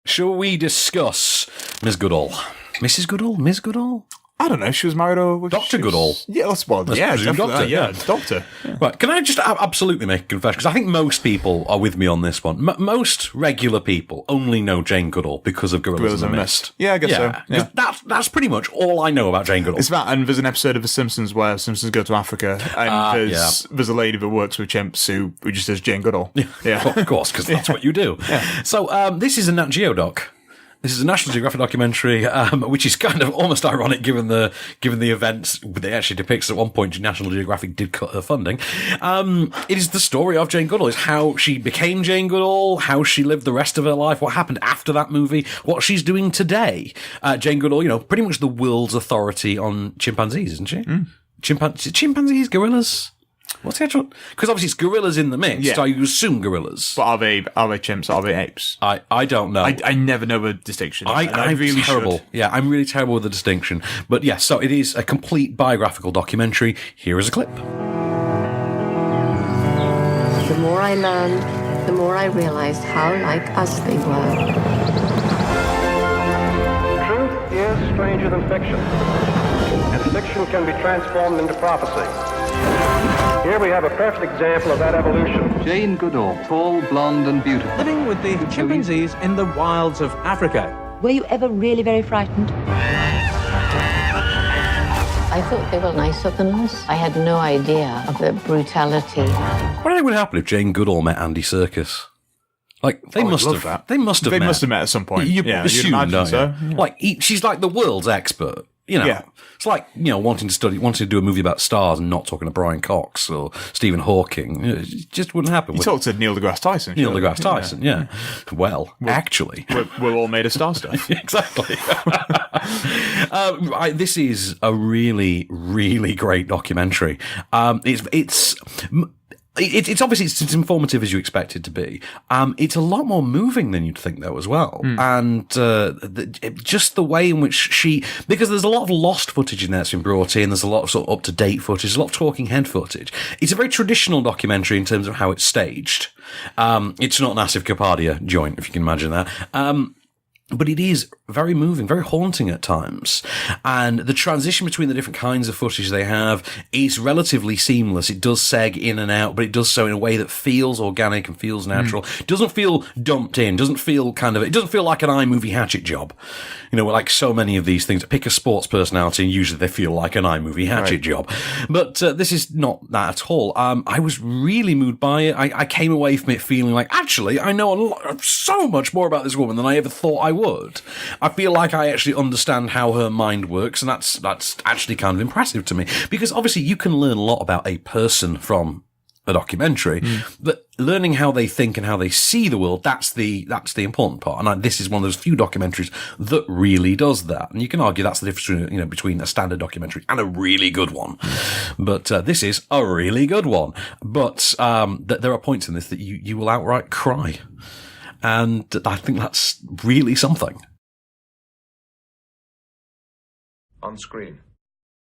shall we discuss Ms. Goodall? Mrs. Goodall? Ms. Goodall? I don't know. She was married over Dr. Goodall. Yeah, let's definitely. Doctor, Yeah, Doctor. Yeah. Right, can I just absolutely make a confession? Because I think most people are with me on this one. Most regular people only know Jane Goodall because of Gorillas in the Mist. Yeah, I guess so. Yeah. That's pretty much all I know about Jane Goodall. It's that, and there's an episode of The Simpsons where Simpsons go to Africa, and there's a lady that works with chimps who just says Jane Goodall. Yeah. Well, of course, because that's what you do. Yeah. So this is a Nat Geo doc. This is a National Geographic documentary, which is kind of almost ironic given the events they actually depicts. At one point, National Geographic did cut her funding. It is the story of Jane Goodall. It's how she became Jane Goodall, how she lived the rest of her life, what happened after that movie, what she's doing today. Jane Goodall, pretty much the world's authority on chimpanzees, isn't she? Chimpanzees, gorillas. What's the actual? Because obviously it's gorillas in the mix, so you assume gorillas. But are they chimps? Are they apes? I don't know. I never know the distinction. I'm really terrible. Yeah, I'm really terrible with the distinction. But yeah, so it is a complete biographical documentary. Here is a clip. The more I learned, the more I realized how like us they were. Truth is stranger than fiction, and fiction can be transformed into prophecy. Here we have a perfect example of that evolution. Jane Goodall, tall, blonde and beautiful. Living with the chimpanzees in the wilds of Africa. Were you ever really very frightened? I thought they were nicer than us. I had no idea of their brutality. What do you think would happen if Jane Goodall met Andy Serkis? Like, they must have met at some point. You assume, don't you? So. Yeah. Like, she's like the world's expert. It's like, wanting to do a movie about stars and not talking to Brian Cox or Stephen Hawking. It just wouldn't happen. You talked to Neil deGrasse Tyson. Neil deGrasse Tyson, yeah. Well, actually. We're all made of star stuff. Exactly. This is a really, really great documentary. It's obviously it's informative as you expect it to be. It's a lot more moving than you'd think though as well. And, just the way in which because there's a lot of lost footage in there that's been brought in. There's a lot of sort of up to date footage. There's a lot of talking head footage. It's a very traditional documentary in terms of how it's staged. It's not an Asif Kapadia joint, if you can imagine that. But it is very moving, very haunting at times. And the transition between the different kinds of footage they have is relatively seamless. It does seg in and out, but it does so in a way that feels organic and feels natural. It doesn't feel dumped in, it doesn't feel like an iMovie Hatchet job. Like so many of these things, pick a sports personality and usually they feel like an iMovie Hatchet job. But this is not that at all. I was really moved by it. I came away from it feeling like, actually, I know so much more about this woman than I ever thought I would. I feel like I actually understand how her mind works, and that's actually kind of impressive to me, because obviously you can learn a lot about a person from a documentary, but learning how they think and how they see the world, that's the important part. And this is one of those few documentaries that really does that. And you can argue that's the difference between a standard documentary and a really good one. But this is a really good one. But there are points in this that you will outright cry. And I think that's really something. OnScreen.